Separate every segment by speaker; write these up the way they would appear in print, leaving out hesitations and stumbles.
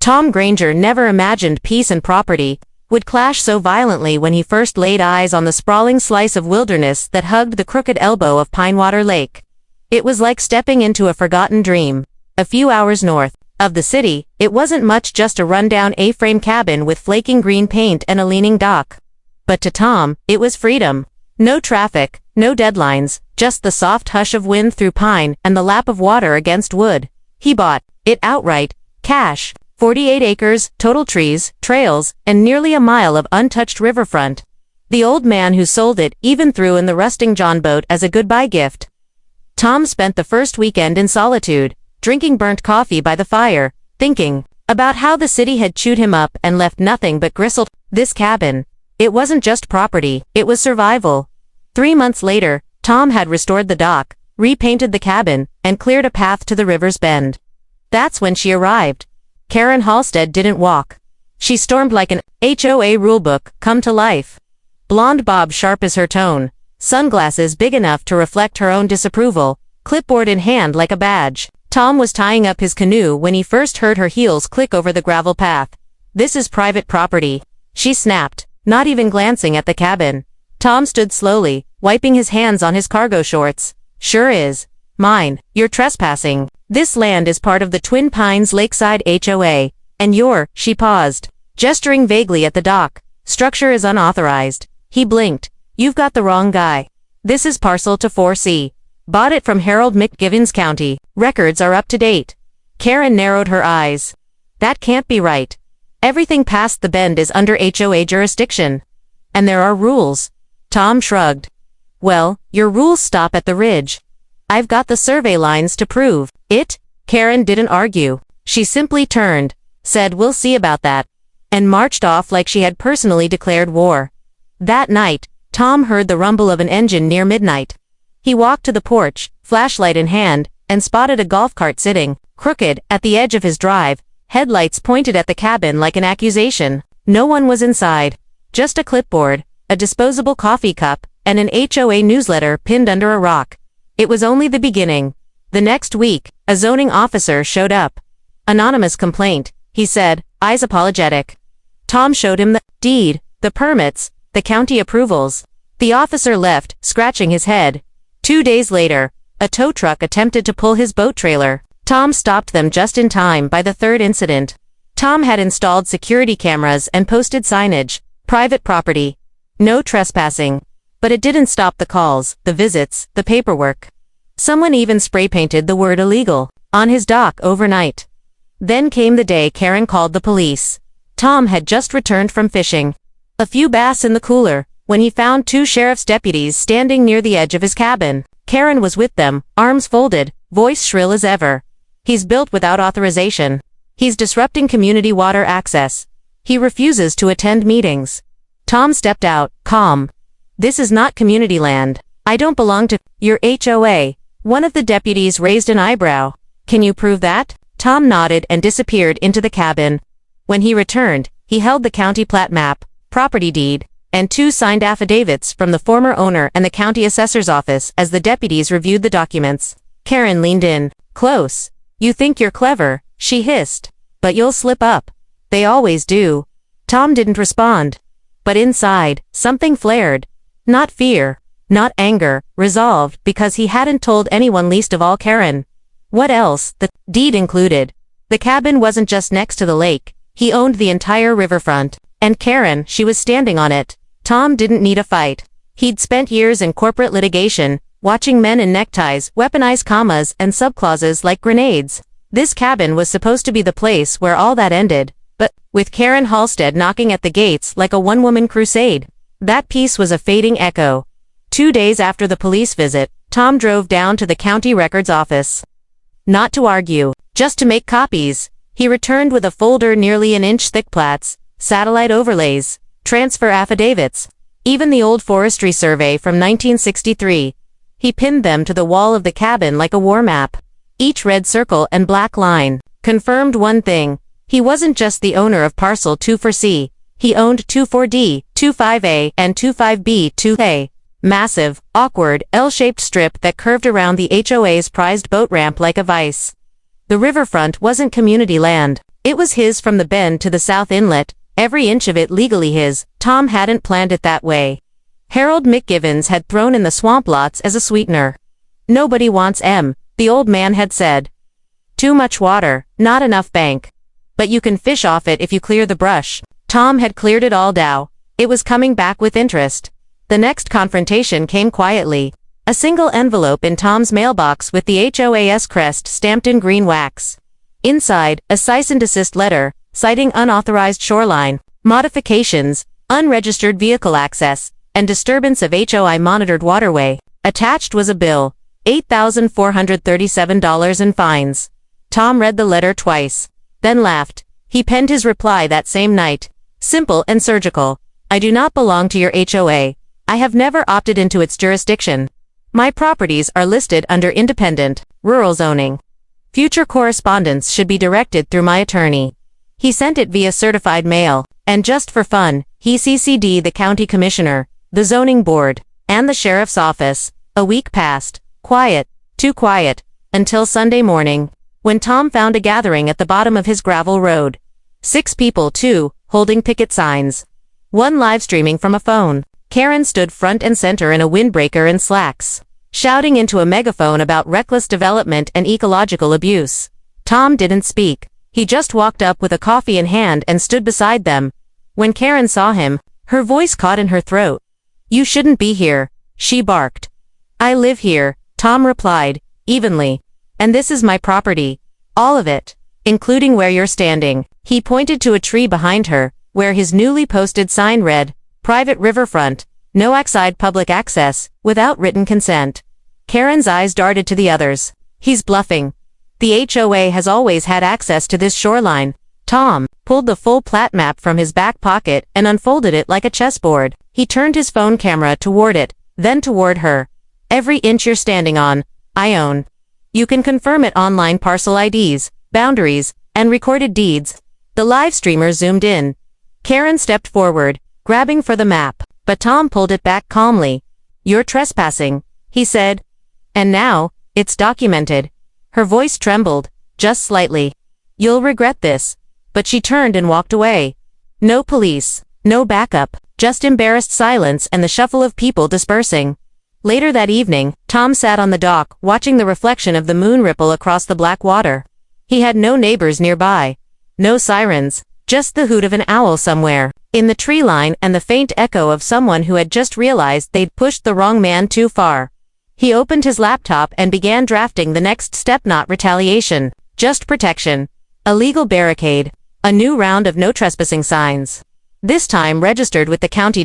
Speaker 1: Tom Granger never imagined peace and property would clash so violently when he first laid eyes on the sprawling slice of wilderness that hugged the crooked elbow of Pinewater Lake. It was like stepping into a forgotten dream. A few hours north of the city, it wasn't much, just a rundown A-frame cabin with flaking green paint and a leaning dock. But to Tom, it was freedom. No traffic, no deadlines, just the soft hush of wind through pine and the lap of water against wood. He bought it outright, cash. 48 acres, total trees, trails, and nearly a mile of untouched riverfront. The old man who sold it even threw in the rusting John boat as a goodbye gift. Tom spent the first weekend in solitude, drinking burnt coffee by the fire, thinking about how the city had chewed him up and left nothing but gristle. This cabin, it wasn't just property, it was survival. 3 months later, Tom had restored the dock, repainted the cabin, and cleared a path to the river's bend. That's when she arrived. Karen Halstead didn't walk. She stormed like an HOA rulebook come to life. Blonde bob sharp as her tone, sunglasses big enough to reflect her own disapproval, clipboard in hand like a badge. Tom was tying up his canoe when he first heard her heels click over the gravel path. "This is private property," she snapped, not even glancing at the cabin. Tom stood slowly, wiping his hands on his cargo shorts. "Sure is. Mine. You're trespassing. This land is part of the Twin Pines Lakeside HOA, and she paused, gesturing vaguely at the dock. "Structure is unauthorized." He blinked. "You've got the wrong guy. This is parcel to 4C. Bought it from Harold McGivens County. Records are up to date." Karen narrowed her eyes. "That can't be right. Everything past the bend is under HOA jurisdiction. And there are rules." Tom shrugged. "Well, your rules stop at the ridge. I've got the survey lines to prove it." Karen didn't argue. She simply turned, said "We'll see about that," and marched off like she had personally declared war. That night, Tom heard the rumble of an engine near midnight. He walked to the porch, flashlight in hand, and spotted a golf cart sitting, crooked, at the edge of his drive, headlights pointed at the cabin like an accusation. No one was inside. Just a clipboard, a disposable coffee cup, and an HOA newsletter pinned under a rock. It was only the beginning. The next week, a zoning officer showed up. "Anonymous complaint," he said, eyes apologetic. Tom showed him the deed, the permits, the county approvals. The officer left, scratching his head. 2 days later, a tow truck attempted to pull his boat trailer. Tom stopped them just in time. By the third incident, Tom had installed security cameras and posted signage. Private property. No trespassing. But it didn't stop the calls, the visits, the paperwork. Someone even spray-painted the word illegal on his dock overnight. Then came the day Karen called the police. Tom had just returned from fishing. A few bass in the cooler, when he found 2 sheriff's deputies standing near the edge of his cabin. Karen was with them, arms folded, voice shrill as ever. "He's built without authorization. He's disrupting community water access. He refuses to attend meetings." Tom stepped out, calm. "This is not community land. I don't belong to your HOA. One of the deputies raised an eyebrow. "Can you prove that?" Tom nodded and disappeared into the cabin. When he returned, he held the county plat map, property deed, and 2 signed affidavits from the former owner and the county assessor's office as the deputies reviewed the documents. Karen leaned in, close. "You think you're clever," she hissed. "But you'll slip up. They always do." Tom didn't respond. But inside, something flared. Not fear, not anger, resolve, because he hadn't told anyone, least of all Karen. What else? The deed included. The cabin wasn't just next to the lake. He owned the entire riverfront. And Karen, she was standing on it. Tom didn't need a fight. He'd spent years in corporate litigation, watching men in neckties weaponize commas and subclauses like grenades. This cabin was supposed to be the place where all that ended, but with Karen Halstead knocking at the gates like a one-woman crusade. That piece was a fading echo. 2 days after the police visit, Tom drove down to the county records office. Not to argue, just to make copies. He returned with a folder nearly an inch thick: plats, satellite overlays, transfer affidavits, even the old forestry survey from 1963. He pinned them to the wall of the cabin like a war map. Each red circle and black line confirmed one thing. He wasn't just the owner of parcel 24C. He owned 24D, 25A, and 25B, 2A. Massive, awkward, L-shaped strip that curved around the HOA's prized boat ramp like a vice. The riverfront wasn't community land. It was his from the bend to the south inlet, every inch of it legally his. Tom hadn't planned it that way. Harold McGivens had thrown in the swamp lots as a sweetener. Nobody wants the old man had said. Too much water, not enough bank. But you can fish off it if you clear the brush. Tom had cleared it all now. It was coming back with interest. The next confrontation came quietly. A single envelope in Tom's mailbox with the HOA's crest stamped in green wax. Inside, a cease and desist letter, citing unauthorized shoreline modifications, unregistered vehicle access, and disturbance of HOA monitored waterway. Attached was a bill, $8,437 in fines. Tom read the letter twice, then laughed. He penned his reply that same night. Simple and surgical. I do not belong to your HOA. I have never opted into its jurisdiction. My properties are listed under independent, rural zoning. Future correspondence should be directed through my attorney. He sent it via certified mail, and just for fun, he CC'd the county commissioner, the zoning board, and the sheriff's office. A week passed. Quiet, too quiet, until Sunday morning, when Tom found a gathering at the bottom of his gravel road. 6 people, 2, holding picket signs. 1 live streaming from a phone. Karen stood front and center in a windbreaker and slacks, shouting into a megaphone about reckless development and ecological abuse. Tom didn't speak. He just walked up with a coffee in hand and stood beside them. When Karen saw him, her voice caught in her throat. You shouldn't be here, she barked. I live here, Tom replied, evenly. And this is my property. All of it, including where you're standing. He pointed to a tree behind her, where his newly posted sign read, Private Riverfront, no outside public access, without written consent. Karen's eyes darted to the others. He's bluffing. The HOA has always had access to this shoreline. Tom pulled the full plat map from his back pocket and unfolded it like a chessboard. He turned his phone camera toward it, then toward her. Every inch you're standing on, I own. You can confirm it online parcel IDs, boundaries, and recorded deeds. The live streamer zoomed in. Karen stepped forward, grabbing for the map, but Tom pulled it back calmly. You're trespassing, he said. And now, it's documented. Her voice trembled, just slightly. You'll regret this. But she turned and walked away. No police, no backup, just embarrassed silence and the shuffle of people dispersing. Later that evening, Tom sat on the dock, watching the reflection of the moon ripple across the black water. He had no neighbors nearby. No sirens, just the hoot of an owl somewhere in the tree line and the faint echo of someone who had just realized they'd pushed the wrong man too far. He opened his laptop and began drafting the next step, not retaliation, just protection. A legal barricade. A new round of no trespassing signs. This time registered with the county.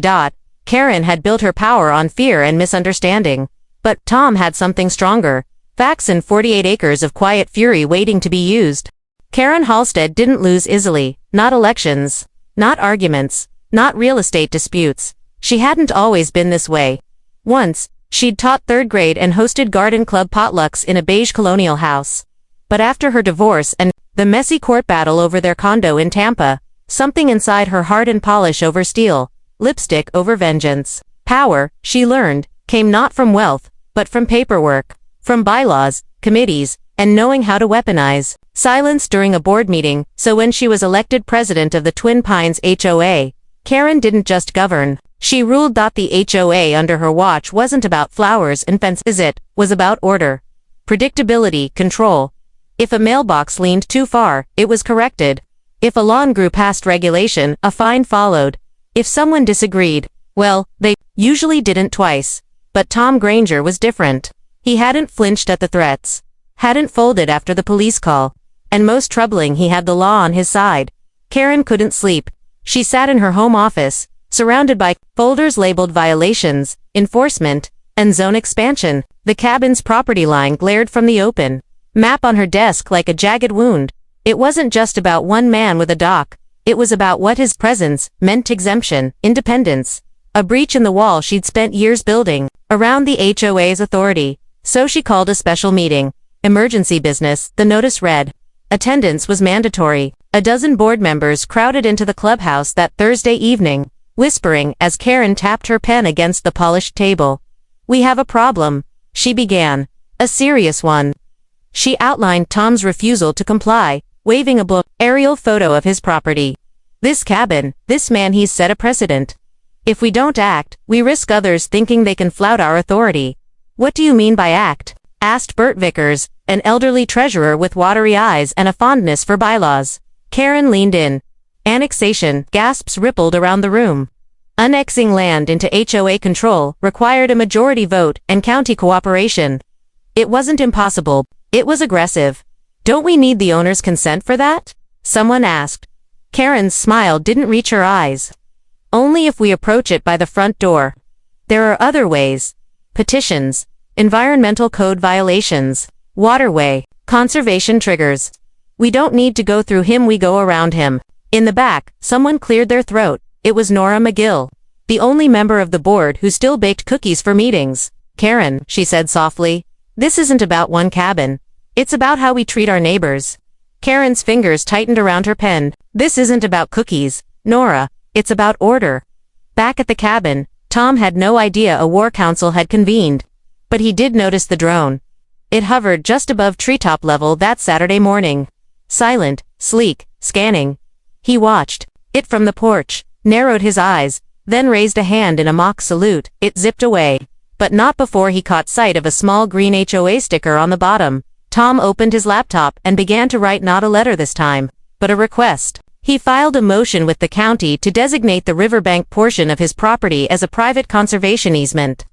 Speaker 1: Karen had built her power on fear and misunderstanding. But Tom had something stronger. Facts and 48 acres of quiet fury waiting to be used. Karen Halstead didn't lose easily. Not elections. Not arguments. Not real estate disputes. She hadn't always been this way. Once, she'd taught 3rd grade and hosted garden club potlucks in a beige colonial house. But after her divorce and the messy court battle over their condo in Tampa, something inside her hardened polish over steel, lipstick over vengeance. Power, she learned, came not from wealth, but from paperwork, from bylaws, committees, and knowing how to weaponize silence during a board meeting. So when she was elected president of the Twin Pines HOA, Karen didn't just govern, she ruled. The HOA under her watch wasn't about flowers and fences, it was about order, predictability, control. If a mailbox leaned too far, it was corrected. If a lawn grew past regulation, a fine followed. If someone disagreed, well, they usually didn't twice. But Tom Granger was different. He hadn't flinched at the threats, hadn't folded after the police call, and most troubling, he had the law on his side. Karen couldn't sleep. She sat in her home office, surrounded by folders labeled violations, enforcement, and zone expansion. The cabin's property line glared from the open map on her desk like a jagged wound. It wasn't just about one man with a dock. It was about what his presence meant: exemption, independence, a breach in the wall she'd spent years building around the HOA's authority. So she called a special meeting. Emergency business, the notice read. Attendance was mandatory. A dozen board members crowded into the clubhouse that Thursday evening, whispering as Karen tapped her pen against the polished table. We have a problem, she began. A serious one. She outlined Tom's refusal to comply, waving a aerial photo of his property. This cabin, this man, he's set a precedent. If we don't act, we risk others thinking they can flout our authority. What do you mean by act? Asked Bert Vickers, an elderly treasurer with watery eyes and a fondness for bylaws. Karen leaned in. Annexation, gasps rippled around the room. Annexing land into HOA control required a majority vote and county cooperation. It wasn't impossible, it was aggressive. Don't we need the owner's consent for that? Someone asked. Karen's smile didn't reach her eyes. Only if we approach it by the front door. There are other ways. Petitions, environmental code violations, waterway, conservation triggers. We don't need to go through him, we go around him. In the back, someone cleared their throat. It was Nora McGill, the only member of the board who still baked cookies for meetings. Karen, she said softly, this isn't about one cabin. It's about how we treat our neighbors. Karen's fingers tightened around her pen. This isn't about cookies, Nora. It's about order. Back at the cabin, Tom had no idea a war council had convened. But he did notice the drone. It hovered just above treetop level that Saturday morning. Silent, sleek, scanning. He watched it from the porch, narrowed his eyes, then raised a hand in a mock salute. It zipped away. But not before he caught sight of a small green HOA sticker on the bottom. Tom opened his laptop and began to write not a letter this time, but a request. He filed a motion with the county to designate the riverbank portion of his property as a private conservation easement.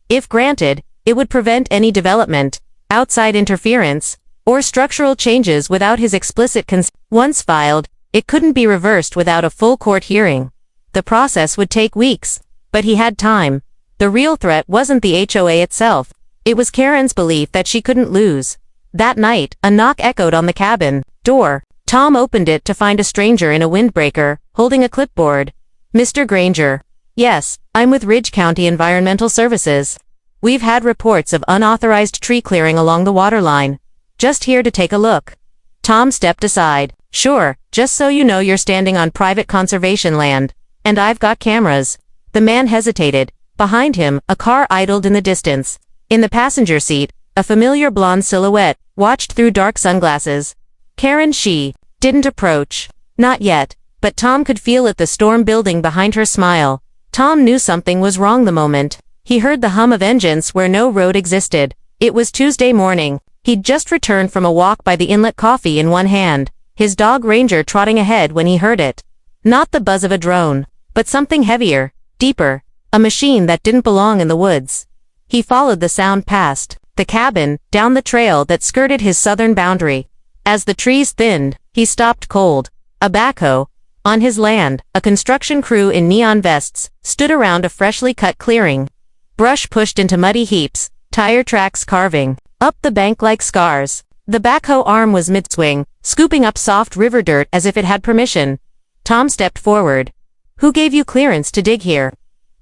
Speaker 1: If granted, it would prevent any development, outside interference, or structural changes without his explicit consent. Once filed, it couldn't be reversed without a full court hearing. The process would take weeks, but he had time. The real threat wasn't the HOA itself. It was Karen's belief that she couldn't lose. That night, a knock echoed on the cabin door. Tom opened it to find a stranger in a windbreaker, holding a clipboard. Mr. Granger. Yes, I'm with Ridge County Environmental Services. We've had reports of unauthorized tree clearing along the waterline. Just here to take a look. Tom stepped aside. Sure, just so you know you're standing on private conservation land. And I've got cameras. The man hesitated. Behind him, a car idled in the distance. In the passenger seat, a familiar blonde silhouette watched through dark sunglasses. Karen she didn't approach. Not yet, but Tom could feel it, the storm building behind her smile. Tom knew something was wrong the moment. He heard the hum of engines where no road existed. It was Tuesday morning. He'd just returned from a walk by the inlet, coffee in one hand, his dog Ranger trotting ahead when he heard it. Not the buzz of a drone, but something heavier, deeper, a machine that didn't belong in the woods. He followed the sound past the cabin, down the trail that skirted his southern boundary. As the trees thinned, he stopped cold. A backhoe. On his land, a construction crew in neon vests stood around a freshly cut clearing. Brush pushed into muddy heaps, tire tracks carving up the bank like scars. The backhoe arm was mid-swing, scooping up soft river dirt as if it had permission. Tom stepped forward. Who gave you clearance to dig here?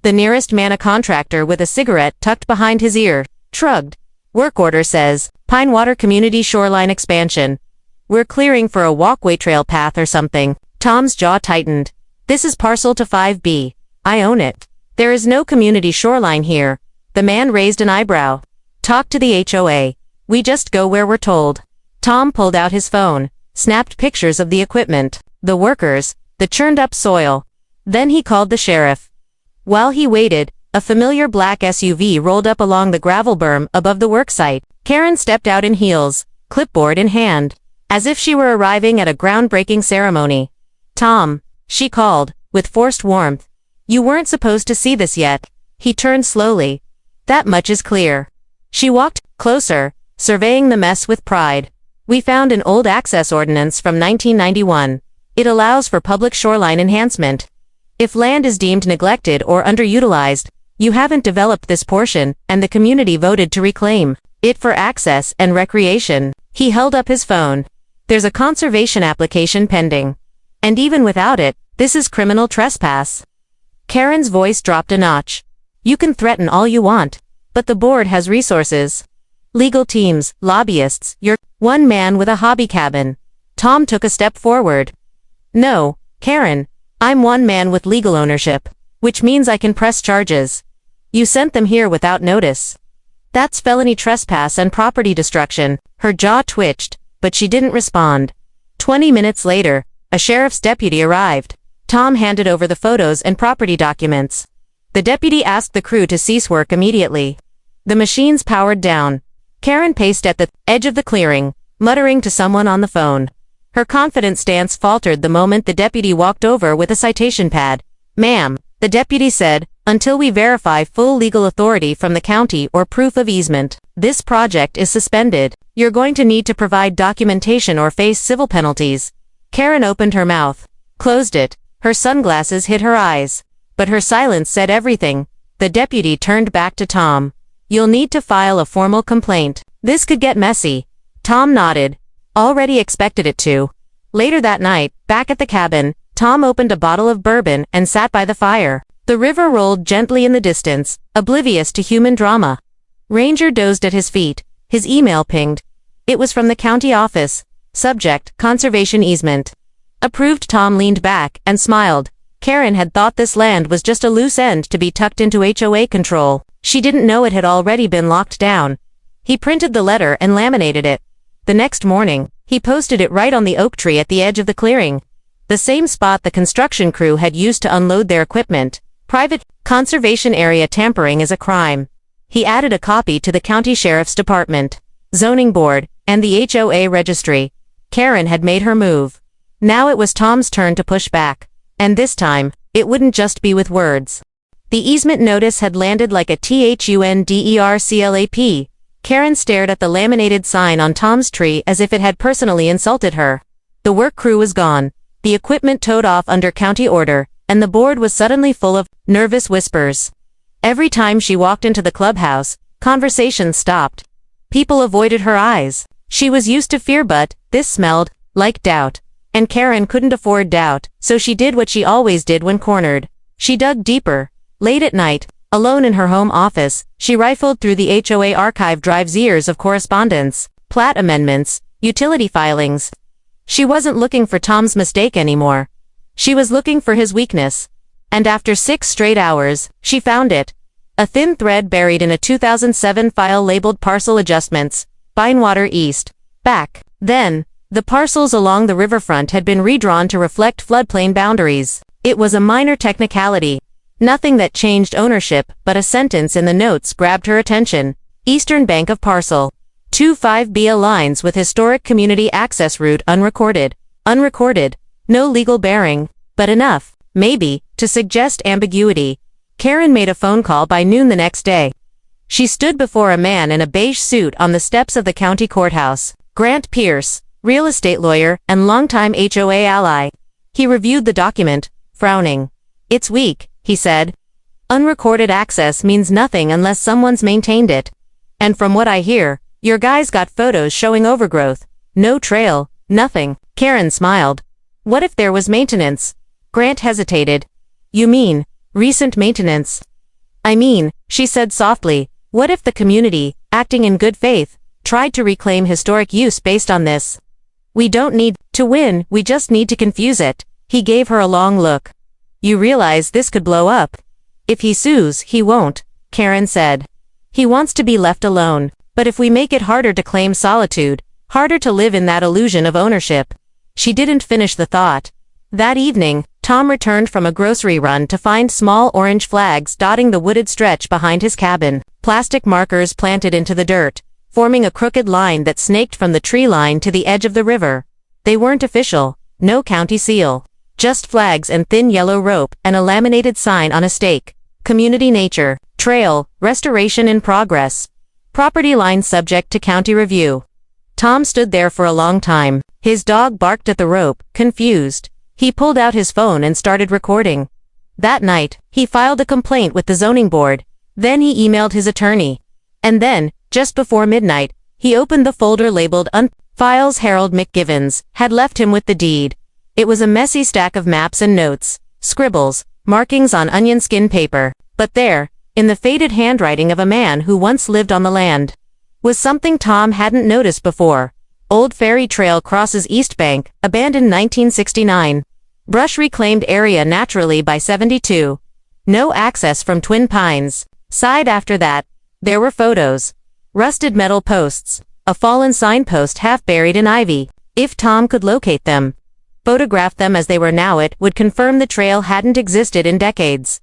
Speaker 1: The nearest man, a contractor with a cigarette tucked behind his ear, shrugged. Work order says, Pine Water Community Shoreline Expansion. We're clearing for a walkway, trail path or something. Tom's jaw tightened. This is parcel to 5B. I own it. There is no community shoreline here. The man raised an eyebrow. Talk to the HOA. We just go where we're told. Tom pulled out his phone, snapped pictures of the equipment, the workers, the churned up soil. Then he called the sheriff. While he waited, a familiar black SUV rolled up along the gravel berm above the worksite. Karen stepped out in heels, clipboard in hand, as if she were arriving at a groundbreaking ceremony. Tom, she called, with forced warmth. You weren't supposed to see this yet. He turned slowly. That much is clear. She walked closer, surveying the mess with pride. We found an old access ordinance from 1991. It allows for public shoreline enhancement. If land is deemed neglected or underutilized, you haven't developed this portion, and the community voted to reclaim it for access and recreation. He held up his phone. There's a conservation application pending. And even without it, this is criminal trespass. Karen's voice dropped a notch. You can threaten all you want, but the board has resources. Legal teams, lobbyists, you're one man with a hobby cabin. Tom took a step forward. No, Karen, I'm one man with legal ownership, which means I can press charges. You sent them here without notice. That's felony trespass and property destruction. Her jaw twitched, but she didn't respond. 20 minutes later, a sheriff's deputy arrived. Tom handed over the photos and property documents. The deputy asked the crew to cease work immediately. The machines powered down. Karen paced at the edge of the clearing, muttering to someone on the phone. Her confident stance faltered the moment the deputy walked over with a citation pad. "Ma'am," the deputy said, "until we verify full legal authority from the county or proof of easement, this project is suspended. You're going to need to provide documentation or face civil penalties." Karen opened her mouth, closed it. Her sunglasses hid her eyes. But her silence said everything. The deputy turned back to Tom. "You'll need to file a formal complaint. This could get messy." Tom nodded. Already expected it to. Later that night, back at the cabin, Tom opened a bottle of bourbon and sat by the fire. The river rolled gently in the distance, oblivious to human drama. Ranger dozed at his feet. His email pinged. It was from the county office. Subject, conservation easement. Approved. Tom leaned back and smiled. Karen had thought this land was just a loose end to be tucked into HOA control. She didn't know it had already been locked down. He printed the letter and laminated it. The next morning, he posted it right on the oak tree at the edge of the clearing. The same spot the construction crew had used to unload their equipment. Private conservation area tampering is a crime. He added a copy to the county sheriff's department, zoning board, and the HOA registry. Karen had made her move. Now it was Tom's turn to push back. And this time, it wouldn't just be with words. The easement notice had landed like a thunderclap. Karen stared at the laminated sign on Tom's tree as if it had personally insulted her. The work crew was gone, the equipment towed off under county order, and the board was suddenly full of nervous whispers. Every time she walked into the clubhouse, conversations stopped. People avoided her eyes. She was used to fear, but this smelled like doubt. And Karen couldn't afford doubt, so she did what she always did when cornered. She dug deeper. Late at night, alone in her home office, she rifled through the HOA archive drive's years of correspondence, plat amendments, utility filings. She wasn't looking for Tom's mistake anymore. She was looking for his weakness. And after 6 straight hours, she found it. A thin thread buried in a 2007 file labeled Parcel Adjustments, Binewater East. Back then, the parcels along the riverfront had been redrawn to reflect floodplain boundaries. It was a minor technicality. Nothing that changed ownership, but a sentence in the notes grabbed her attention. Eastern bank of parcel 25B aligns with historic community access route unrecorded. Unrecorded. No legal bearing, but enough, maybe, to suggest ambiguity. Karen made a phone call by noon the next day. She stood before a man in a beige suit on the steps of the county courthouse. Grant Pierce, real estate lawyer and longtime HOA ally. He reviewed the document, frowning. "It's weak," he said. "Unrecorded access means nothing unless someone's maintained it. And from what I hear, your guy's got photos showing overgrowth. No trail, nothing." Karen smiled. "What if there was maintenance?" Grant hesitated. "You mean, recent maintenance?" "I mean," she said softly, "what if the community, acting in good faith, tried to reclaim historic use based on this? We don't need to win, we just need to confuse it." He gave her a long look. "You realize this could blow up?" "If he sues, he won't," Karen said. "He wants to be left alone, but if we make it harder to claim solitude, harder to live in that illusion of ownership." She didn't finish the thought. That evening, Tom returned from a grocery run to find small orange flags dotting the wooded stretch behind his cabin, plastic markers planted into the dirt, forming a crooked line that snaked from the tree line to the edge of the river. They weren't official, no county seal, just flags and thin yellow rope and a laminated sign on a stake. Community nature, trail, restoration in progress. Property line subject to county review. Tom stood there for a long time. His dog barked at the rope, confused. He pulled out his phone and started recording. That night, he filed a complaint with the zoning board. Then he emailed his attorney. And then, just before midnight, he opened the folder labeled Files. Harold McGivens had left him with the deed. It was a messy stack of maps and notes, scribbles, markings on onion skin paper. But there, in the faded handwriting of a man who once lived on the land, was something Tom hadn't noticed before. Old Ferry Trail crosses East Bank, abandoned 1969. Brush reclaimed area naturally by 72. No access from Twin Pines. Side after that, there were photos. Rusted metal posts. A fallen signpost half buried in ivy. If Tom could locate them, photograph them as they were now, it would confirm the trail hadn't existed in decades.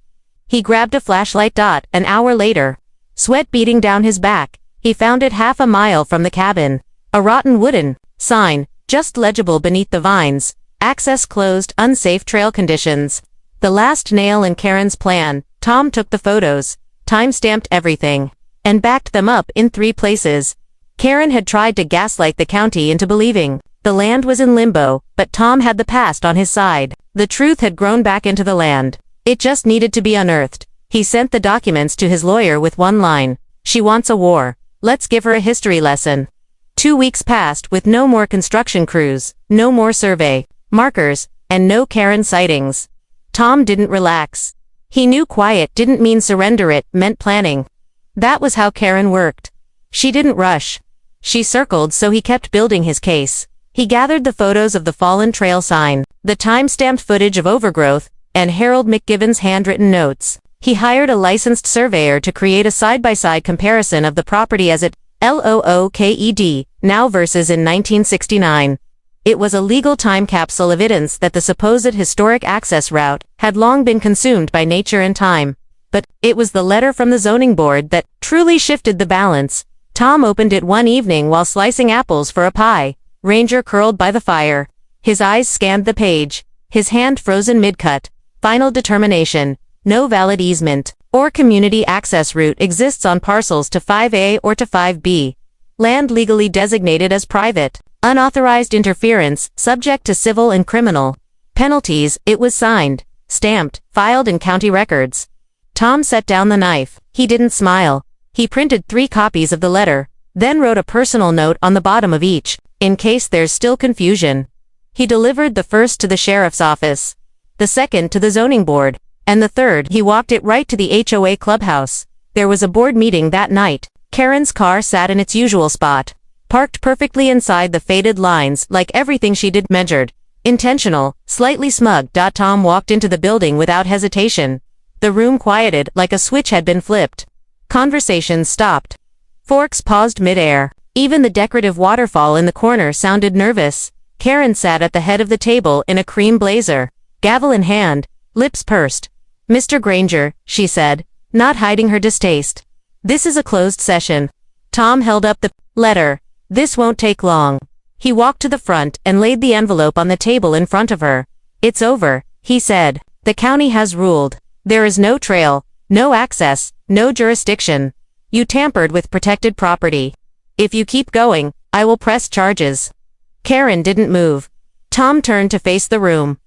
Speaker 1: He grabbed a flashlight. An hour later, sweat beating down his back, he found it half a mile from the cabin. A rotten wooden sign, just legible beneath the vines. Access closed, unsafe trail conditions. The last nail in Karen's plan. Tom took the photos, time-stamped everything, and backed them up in 3 places. Karen had tried to gaslight the county into believing the land was in limbo, but Tom had the past on his side. The truth had grown back into the land. It just needed to be unearthed. He sent the documents to his lawyer with one line: "She wants a war. Let's give her a history lesson." 2 weeks passed with no more construction crews, no more survey markers, and no Karen sightings. Tom didn't relax. He knew quiet didn't mean surrender, it meant planning. That was how Karen worked. She didn't rush. She circled, so he kept building his case. He gathered the photos of the fallen trail sign, the time-stamped footage of overgrowth, and Harold McGibbon's handwritten notes. He hired a licensed surveyor to create a side-by-side comparison of the property as it looked now versus in 1969. It was a legal time capsule evidence that the supposed historic access route had long been consumed by nature and time. But it was the letter from the zoning board that truly shifted the balance. Tom opened it one evening while slicing apples for a pie. Ranger curled by the fire. His eyes scanned the page, his hand frozen mid-cut. Final determination: no valid easement or community access route exists on parcels to 5A or to 5B. Land legally designated as private. Unauthorized interference, subject to civil and criminal penalties. It was signed, stamped, filed in county records. Tom set down the knife. He didn't smile. He printed 3 copies of the letter, then wrote a personal note on the bottom of each, in case there's still confusion. He delivered the first to the sheriff's office, the second to the zoning board, and the third he walked it right to the HOA clubhouse. There was a board meeting that night. Karen's car sat in its usual spot, parked perfectly inside the faded lines, like everything she did measured. Intentional, slightly smug. Tom walked into the building without hesitation. The room quieted like a switch had been flipped. Conversations stopped. Forks paused mid-air. Even the decorative waterfall in the corner sounded nervous. Karen sat at the head of the table in a cream blazer, gavel in hand, lips pursed. "Mr. Granger," she said, not hiding her distaste. "This is a closed session." Tom held up the letter. "This won't take long." He walked to the front and laid the envelope on the table in front of her. "It's over," he said. "The county has ruled. There is no trail, no access, no jurisdiction. You tampered with protected property. If you keep going, I will press charges." Karen didn't move. Tom turned to face the room.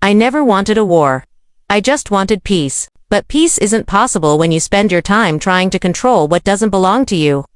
Speaker 1: "I never wanted a war. I just wanted peace. But peace isn't possible when you spend your time trying to control what doesn't belong to you."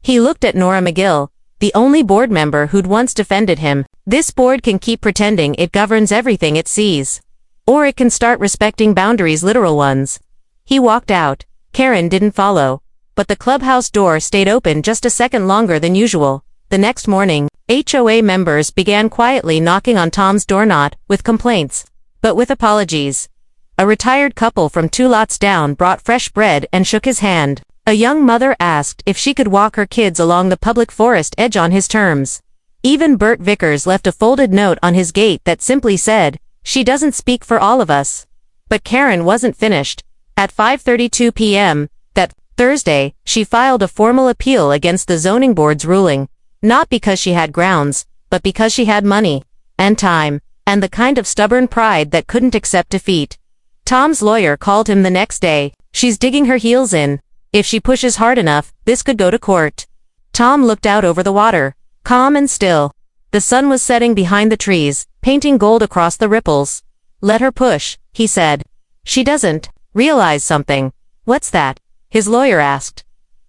Speaker 1: He looked at Nora McGill, the only board member who'd once defended him. "This board can keep pretending it governs everything it sees. Or it can start respecting boundaries, literal ones." He walked out. Karen didn't follow. But the clubhouse door stayed open just a second longer than usual. The next morning, HOA members began quietly knocking on Tom's door, not with complaints, but with apologies. A retired couple from 2 lots down brought fresh bread and shook his hand. A young mother asked if she could walk her kids along the public forest edge on his terms. Even Bert Vickers left a folded note on his gate that simply said, "She doesn't speak for all of us." But Karen wasn't finished. At 5:32 p.m., that Thursday, she filed a formal appeal against the zoning board's ruling, not because she had grounds, but because she had money, and time, and the kind of stubborn pride that couldn't accept defeat. Tom's lawyer called him the next day. "She's digging her heels in. If she pushes hard enough, this could go to court." Tom looked out over the water, calm and still. The sun was setting behind the trees, painting gold across the ripples. "Let her push," he said. "She doesn't realize something." "What's that?" his lawyer asked.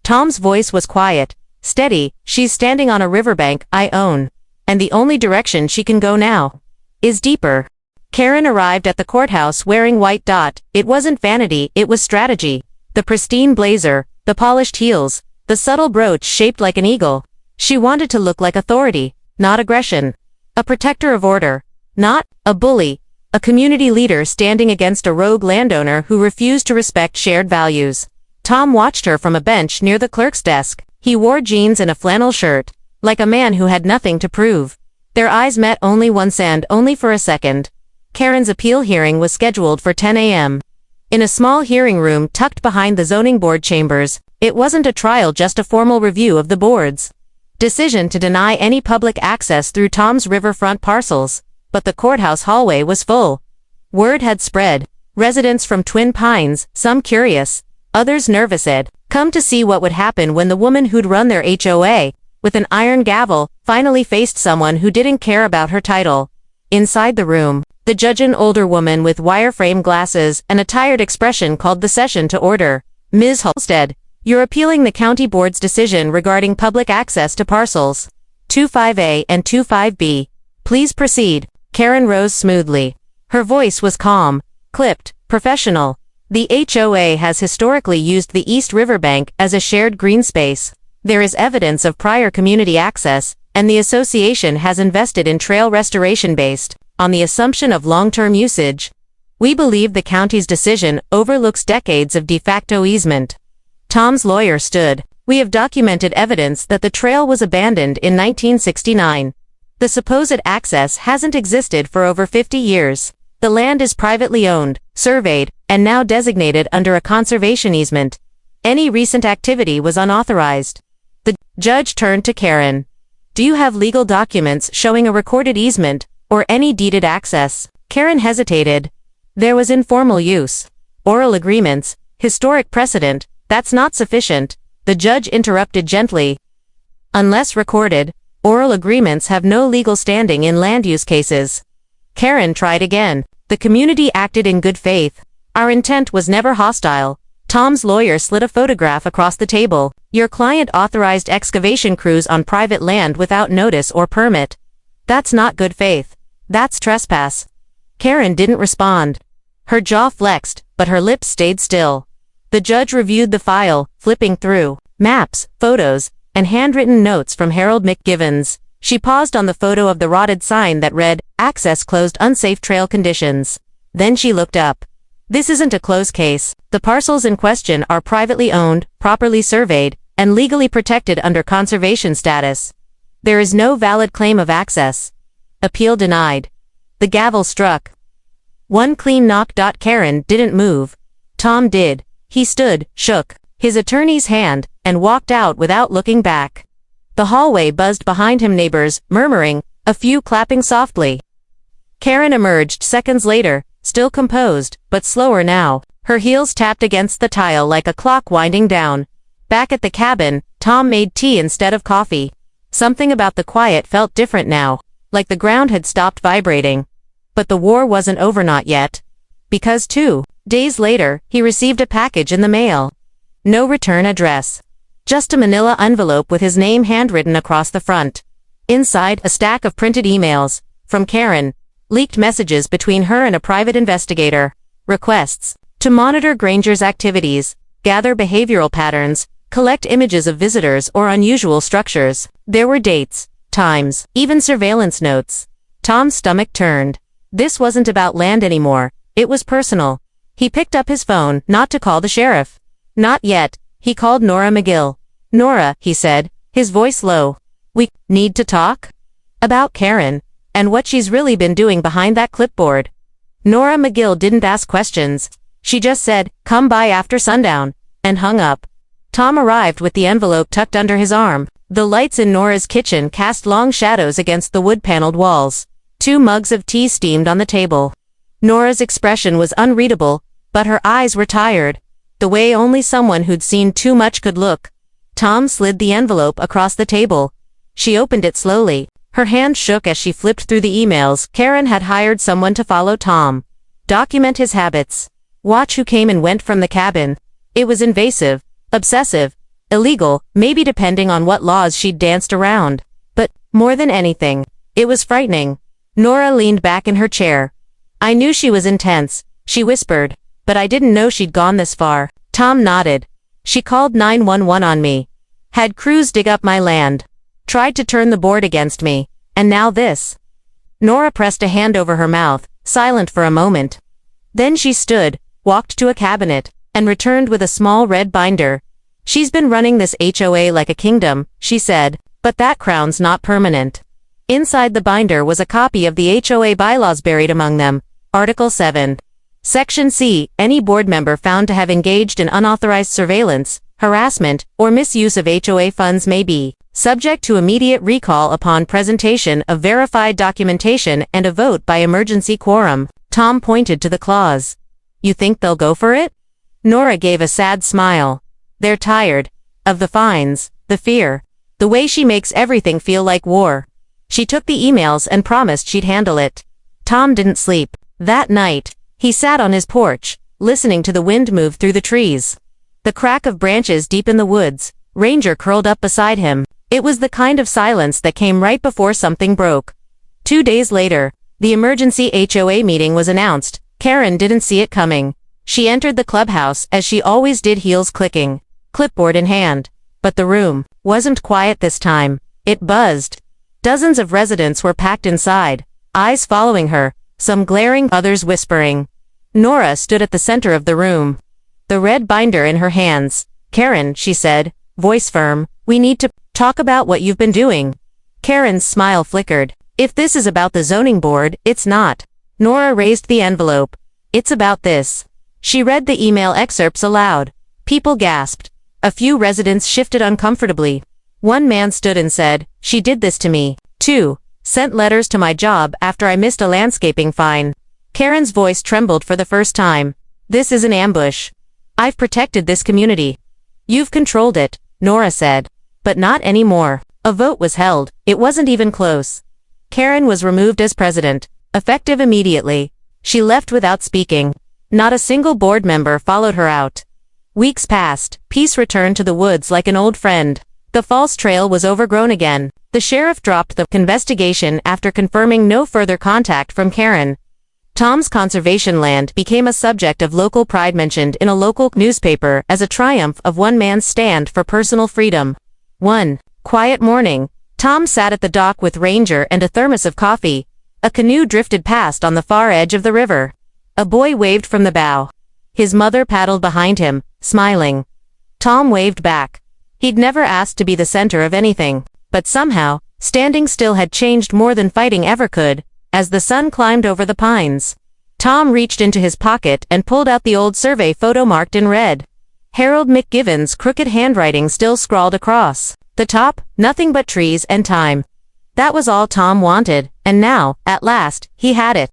Speaker 1: Tom's voice was quiet, steady. "She's standing on a riverbank I own. And the only direction she can go now is deeper." Karen arrived at the courthouse wearing white. It wasn't vanity, it was strategy. The pristine blazer, the polished heels, the subtle brooch shaped like an eagle. She wanted to look like authority, not aggression. A protector of order, not a bully. A community leader standing against a rogue landowner who refused to respect shared values. Tom watched her from a bench near the clerk's desk. He wore jeans and a flannel shirt, like a man who had nothing to prove. Their eyes met only once and only for a second. Karen's appeal hearing was scheduled for 10 a.m. In a small hearing room tucked behind the zoning board chambers. It wasn't a trial, just a formal review of the board's decision to deny any public access through Tom's riverfront parcels. But the courthouse hallway was full. Word had spread. Residents from Twin Pines, some curious, others nervous, had come to see what would happen when the woman who'd run their HOA, with an iron gavel, finally faced someone who didn't care about her title. Inside the room, the judge, an older woman with wireframe glasses and a tired expression, called the session to order. Ms. Halstead, you're appealing the county board's decision regarding public access to parcels 25A and 25B. Please proceed. Karen rose smoothly. Her voice was calm, clipped, professional. The HOA has historically used the East Riverbank as a shared green space. There is evidence of prior community access, and the association has invested in trail restoration based on the assumption of long-term usage. We believe the county's decision overlooks decades of de facto easement. Tom's lawyer stood. We have documented evidence that the trail was abandoned in 1969. The supposed access hasn't existed for over 50 years. The land is privately owned, surveyed, and now designated under a conservation easement. Any recent activity was unauthorized. The judge turned to Karen. Do you have legal documents showing a recorded easement, or any deeded access? Karen hesitated. There was informal use. Oral agreements, historic precedent. That's not sufficient. The judge interrupted gently. Unless recorded, oral agreements have no legal standing in land use cases. Karen tried again. The community acted in good faith. Our intent was never hostile. Tom's lawyer slid a photograph across the table. Your client authorized excavation crews on private land without notice or permit. That's not good faith. That's trespass. Karen didn't respond. Her jaw flexed, but her lips stayed still. The judge reviewed the file, flipping through maps, photos, and handwritten notes from Harold McGivens. She paused on the photo of the rotted sign that read, "Access closed, unsafe trail conditions." Then she looked up. This isn't a closed case. The parcels in question are privately owned, properly surveyed, and legally protected under conservation status. There is no valid claim of access. Appeal denied. The gavel struck. One clean knock. Karen didn't move. Tom did. He stood, shook his attorney's hand, and walked out without looking back. The hallway buzzed behind him, neighbors murmuring, a few clapping softly. Karen emerged seconds later, still composed, but slower now. Her heels tapped against the tile like a clock winding down. Back at the cabin, Tom made tea instead of coffee. Something about the quiet felt different now, like the ground had stopped vibrating. But the war wasn't over, not yet. Because 2 days later, he received a package in the mail. No return address. Just a manila envelope with his name handwritten across the front. Inside, a stack of printed emails from Karen, leaked messages between her and a private investigator. Requests to monitor Granger's activities, gather behavioral patterns, collect images of visitors or unusual structures. There were dates, times, even surveillance notes. Tom's stomach turned. This wasn't about land anymore. It was personal. He picked up his phone, not to call the sheriff. Not yet. He called Nora McGill. Nora, he said, his voice low. We need to talk? About Karen, and what she's really been doing behind that clipboard. Nora McGill didn't ask questions. She just said, come by after sundown, and hung up. Tom arrived with the envelope tucked under his arm. The lights in Nora's kitchen cast long shadows against the wood-paneled walls. 2 mugs of tea steamed on the table. Nora's expression was unreadable, but her eyes were tired, the way only someone who'd seen too much could look. Tom slid the envelope across the table. She opened it slowly. Her hand shook as she flipped through the emails. Karen had hired someone to follow Tom, document his habits, watch who came and went from the cabin. It was invasive, obsessive, illegal, maybe depending on what laws she'd danced around. But, more than anything, it was frightening. Nora leaned back in her chair. I knew she was intense, she whispered, but I didn't know she'd gone this far. Tom nodded. She called 911 on me. Had crews dig up my land. Tried to turn the board against me. And now this. Nora pressed a hand over her mouth, silent for a moment. Then she stood, walked to a cabinet, and returned with a small red binder. She's been running this HOA like a kingdom, she said, but that crown's not permanent. Inside the binder was a copy of the HOA bylaws buried among them. Article 7. Section C. Any board member found to have engaged in unauthorized surveillance, harassment, or misuse of HOA funds may be subject to immediate recall upon presentation of verified documentation and a vote by emergency quorum. Tom pointed to the clause. You think they'll go for it? Nora gave a sad smile. They're tired. Of the fines, the fear, the way she makes everything feel like war. She took the emails and promised she'd handle it. Tom didn't sleep. That night, he sat on his porch, listening to the wind move through the trees. The crack of branches deep in the woods. Ranger curled up beside him. It was the kind of silence that came right before something broke. 2 days later, the emergency HOA meeting was announced. Karen didn't see it coming. She entered the clubhouse as she always did, heels clicking, clipboard in hand. But the room wasn't quiet this time. It buzzed. Dozens of residents were packed inside, eyes following her, some glaring, others whispering. Nora stood at the center of the room, the red binder in her hands. Karen, she said, voice firm, we need to talk about what you've been doing. Karen's smile flickered. If this is about the zoning board, it's not. Nora raised the envelope. It's about this. She read the email excerpts aloud. People gasped. A few residents shifted uncomfortably. One man stood and said, she did this to me. 2. Sent letters to my job after I missed a landscaping fine. Karen's voice trembled for the first time. This is an ambush. I've protected this community. You've controlled it, Nora said. But not anymore. A vote was held. It wasn't even close. Karen was removed as president, effective immediately. She left without speaking. Not a single board member followed her out. Weeks passed. Peace returned to the woods like an old friend. The false trail was overgrown again. The sheriff dropped the investigation after confirming no further contact from Karen. Tom's conservation land became a subject of local pride, mentioned in a local newspaper as a triumph of one man's stand for personal freedom. One quiet morning, Tom sat at the dock with Ranger and a thermos of coffee. A canoe drifted past on the far edge of the river. A boy waved from the bow. His mother paddled behind him, smiling. Tom waved back. He'd never asked to be the center of anything, but somehow, standing still had changed more than fighting ever could. As the sun climbed over the pines, Tom reached into his pocket and pulled out the old survey photo marked in red. Harold McGivens' crooked handwriting still scrawled across the top, nothing but trees and time. That was all Tom wanted, and now, at last, he had it.